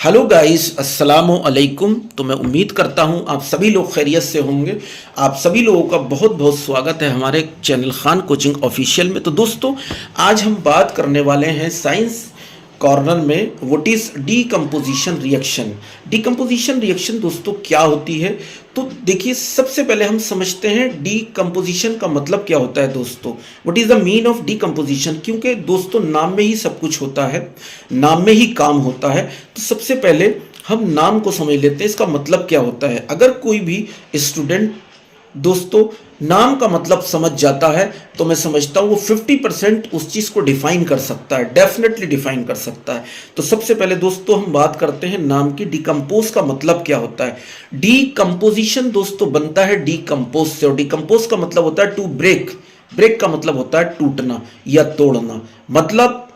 Hello guys, अस्सलामु अलैकुम। तो मैं उम्मीद करता हूँ आप सभी लोग खैरियत से होंगे। आप सभी लोगों का बहुत बहुत स्वागत है हमारे चैनल खान कोचिंग ऑफिशियल में। तो दोस्तों, आज हम बात करने वाले हैं साइंस कॉर्नर में what is decomposition reaction. Decomposition reaction दोस्तों क्या होती है? तो देखिए, सबसे पहले हम समझते हैं डीकम्पोजिशन का मतलब क्या होता है दोस्तों। What is the mean of decomposition, क्योंकि दोस्तों नाम में ही सब कुछ होता है, नाम में ही काम होता है। तो सबसे पहले हम नाम को समझ लेते हैं, इसका मतलब क्या होता है। अगर कोई भी स्टूडेंट दोस्तों नाम का मतलब समझ जाता है तो मैं समझता हूँ वो 50% उस चीज़ को डिफाइन कर सकता है, डेफिनेटली डिफाइन कर सकता है। तो सबसे पहले दोस्तों हम बात करते हैं नाम की। डिकम्पोज का मतलब क्या होता है। डीकम्पोजिशन दोस्तों बनता है डीकम्पोज से, और डीकम्पोज का मतलब होता है टू ब्रेक। ब्रेक का मतलब होता है टूटना या तोड़ना। मतलब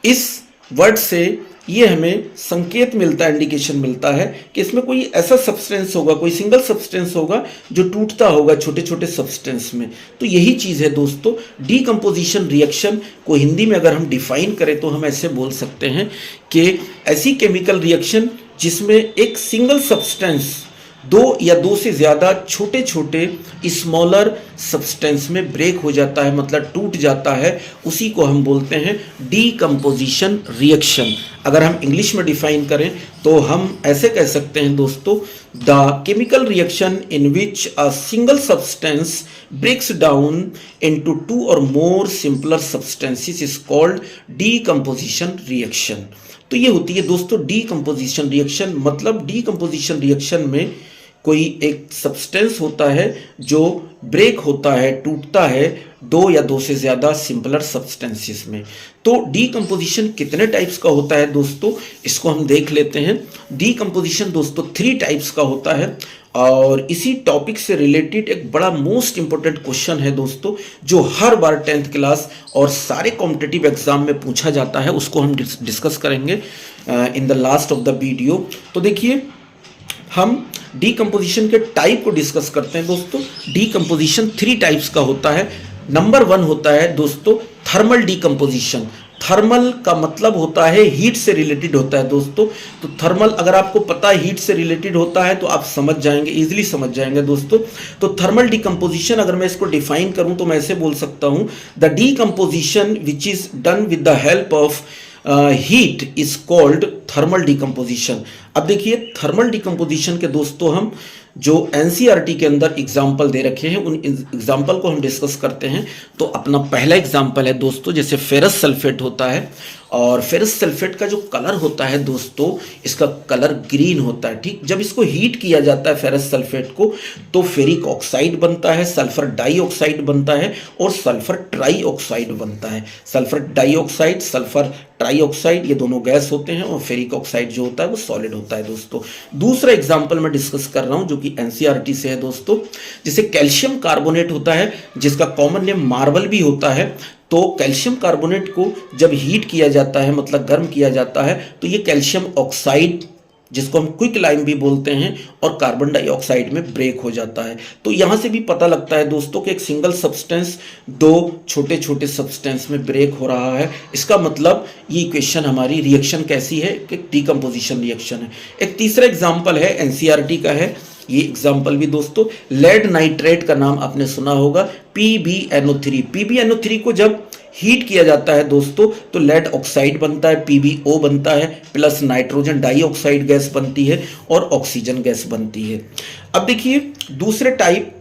इस वर्ड से ये हमें संकेत मिलता है, इंडिकेशन मिलता है कि इसमें कोई ऐसा सब्सटेंस होगा, कोई सिंगल सब्सटेंस होगा जो टूटता होगा छोटे छोटे सब्सटेंस में। तो यही चीज़ है दोस्तों डीकम्पोजिशन रिएक्शन को हिंदी में अगर हम डिफाइन करें तो हम ऐसे बोल सकते हैं कि ऐसी केमिकल रिएक्शन जिसमें एक सिंगल सब्सटेंस दो या दो से ज़्यादा छोटे छोटे स्मॉलर सब्सटेंस में ब्रेक हो जाता है, मतलब टूट जाता है, उसी को हम बोलते हैं डीकम्पोजिशन रिएक्शन। अगर हम इंग्लिश में डिफाइन करें तो हम ऐसे कह सकते हैं दोस्तों, the chemical reaction in which a single substance breaks down into two or more simpler substances is called decomposition reaction. तो ये होती है दोस्तों डीकम्पोजिशन रिएक्शन। मतलब डीकम्पोजिशन रिएक्शन में कोई एक सब्सटेंस होता है जो ब्रेक होता है, टूटता है दो या दो से ज़्यादा सिंपलर सब्सटेंसेस में। तो डीकम्पोजिशन कितने टाइप्स का होता है दोस्तों, इसको हम देख लेते हैं। डीकम्पोजिशन दोस्तों 3 टाइप्स का होता है, और इसी टॉपिक से रिलेटेड एक बड़ा मोस्ट इंपॉर्टेंट क्वेश्चन है दोस्तों, जो हर बार 10th क्लास और सारे कॉम्पिटिटिव एग्जाम में पूछा जाता है। उसको हम डिस्कस करेंगे in the last of the video. तो देखिए, हम डीकम्पोजिशन के टाइप को डिस्कस करते हैं दोस्तों। डीकम्पोजिशन 3 टाइप्स का होता है। नंबर 1 होता है दोस्तों थर्मल डीकम्पोजिशन। थर्मल का मतलब होता है हीट से रिलेटेड होता है दोस्तों। तो थर्मल अगर आपको पता है हीट से रिलेटेड होता है तो आप समझ जाएंगे, इजीली समझ जाएंगे दोस्तों। तो थर्मल डीकम्पोजिशन अगर मैं इसको डिफाइन करूं तो मैं ऐसे बोल सकता हूं, the decomposition which is done with the help of heat is called thermal decomposition. अब देखिए, थर्मल डीकम्पोजिशन के दोस्तों हम जो एनसीईआरटी के अंदर एग्जाम्पल दे रखे हैं उन एग्जाम्पल को हम डिस्कस करते हैं। तो अपना पहला एग्जाम्पल है दोस्तों, जैसे फेरस सल्फेट होता है, और फेरस सल्फेट का जो कलर होता है दोस्तों, इसका कलर ग्रीन होता है। ठीक, जब इसको हीट किया जाता है फेरस सल्फेट को तो फेरिक ऑक्साइड बनता है, सल्फर डाइऑक्साइड बनता है और सल्फर ट्राइऑक्साइड बनता है। सल्फर डाइऑक्साइड, सल्फर ट्राइऑक्साइड, ये दोनों गैस होते हैं, और फेरिक ऑक्साइड जो होता है वो सॉलिड होता है दोस्तों। दूसरा एग्जाम्पल मैं डिस्कस कर रहा हूं जो कि एनसीईआरटी से है दोस्तों, जैसे कैल्शियम कार्बोनेट होता है, जिसका कॉमन नेम मार्बल भी होता है। तो कैल्शियम कार्बोनेट को जब हीट किया जाता है, मतलब गर्म किया जाता है, तो ये कैल्शियम ऑक्साइड, जिसको हम क्विक लाइम भी बोलते हैं, और कार्बन डाइऑक्साइड में ब्रेक हो जाता है। तो यहां से भी पता लगता है दोस्तों कि एक सिंगल सब्सटेंस दो छोटे छोटे सब्सटेंस में ब्रेक हो रहा है। इसका मतलब ये इक्वेशन हमारी रिएक्शन कैसी है कि डीकम्पोजिशन रिएक्शन है। एक तीसरा एग्जाम्पल है, एनसीईआरटी का है ये एग्जाम्पल भी दोस्तों। लेड नाइट्रेट का नाम आपने सुना होगा, PbNO3। PbNO3 को जब हीट किया जाता है दोस्तों तो लेड ऑक्साइड बनता है, PbO बनता है, प्लस नाइट्रोजन डाइऑक्साइड गैस बनती है और ऑक्सीजन गैस बनती है। अब देखिए, दूसरे टाइप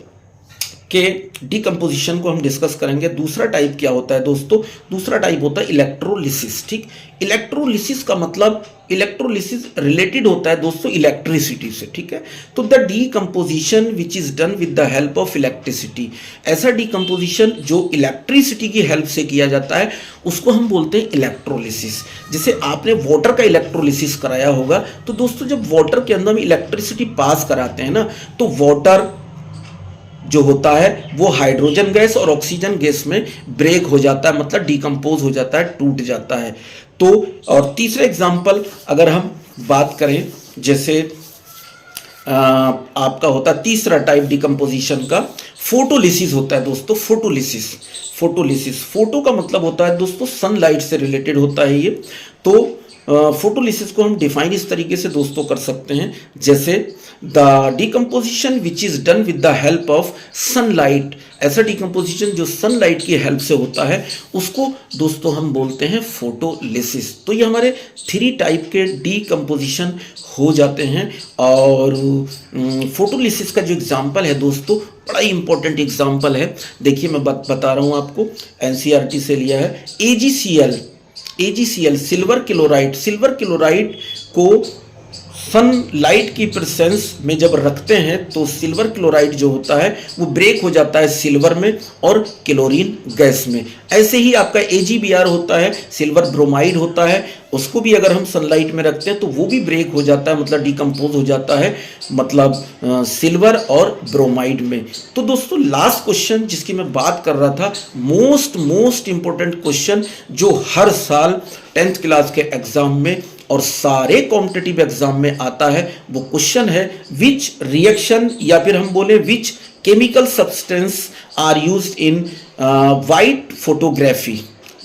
के डीकम्पोजिशन को हम डिस्कस करेंगे। दूसरा टाइप क्या होता है दोस्तों? दूसरा टाइप होता है इलेक्ट्रोलिसिस। ठीक, इलेक्ट्रोलिसिस का मतलब इलेक्ट्रोलिसिस रिलेटेड होता है दोस्तों इलेक्ट्रिसिटी से। ठीक है, तो the decomposition which is done with the help of electricity, ऐसा डीकम्पोजिशन जो इलेक्ट्रिसिटी की हेल्प से किया जाता है उसको हम बोलते हैं इलेक्ट्रोलिसिस। जैसे आपने वाटर का इलेक्ट्रोलिसिस कराया होगा, तो दोस्तों जब वाटर के अंदर हम इलेक्ट्रिसिटी पास कराते हैं ना, तो वाटर जो होता है वो हाइड्रोजन गैस और ऑक्सीजन गैस में ब्रेक हो जाता है, मतलब डीकम्पोज हो जाता है, टूट जाता है। तो और तीसरा एग्जाम्पल अगर हम बात करें, जैसे आपका होता है तीसरा टाइप डीकम्पोजिशन का, फोटोलिसिस होता है दोस्तों। फोटोलिसिस, फोटो का मतलब होता है दोस्तों सनलाइट से रिलेटेड होता है ये। तो फोटोलिसिस को हम डिफाइन इस तरीके से दोस्तों कर सकते हैं, जैसे the decomposition which is done with the help of sunlight. ऐसा डिकम्पोजिशन जो सनलाइट की हेल्प से होता है उसको दोस्तों हम बोलते हैं फोटोलिसिस। तो ये हमारे 3 टाइप के डिकम्पोजिशन हो जाते हैं। और फोटोलिसिस का जो एग्जाम्पल है दोस्तों, बड़ा ही इंपॉर्टेंट एग्जाम्पल है। देखिए मैं बता रहा हूँ आपको, एनसीईआरटी से लिया है। AgCl सिल्वर क्लोराइड को सनलाइट की प्रेजेंस में जब रखते हैं तो सिल्वर क्लोराइड जो होता है वो ब्रेक हो जाता है सिल्वर में और क्लोरीन गैस में। ऐसे ही आपका AgBr होता है, सिल्वर ब्रोमाइड होता है, उसको भी अगर हम सनलाइट में रखते हैं तो वो भी ब्रेक हो जाता है, मतलब डिकम्पोज हो जाता है, मतलब सिल्वर और ब्रोमाइड में। तो दोस्तों लास्ट क्वेश्चन जिसकी मैं बात कर रहा था, मोस्ट इंपॉर्टेंट क्वेश्चन जो हर साल 10th क्लास के एग्जाम में और सारे कॉम्पिटिटिव एग्जाम में आता है, वो क्वेश्चन है विच रिएक्शन या फिर हम बोले which chemical substance are used in white photography.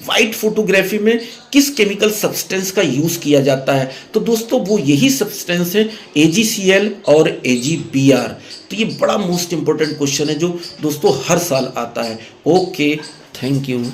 White photography में किस केमिकल सब्सटेंस का यूज किया जाता है? तो दोस्तों वो यही सब्सटेंस है AgCl और AgBr। तो ये बड़ा मोस्ट इंपॉर्टेंट क्वेश्चन है जो दोस्तों हर साल आता है। Okay, thank you.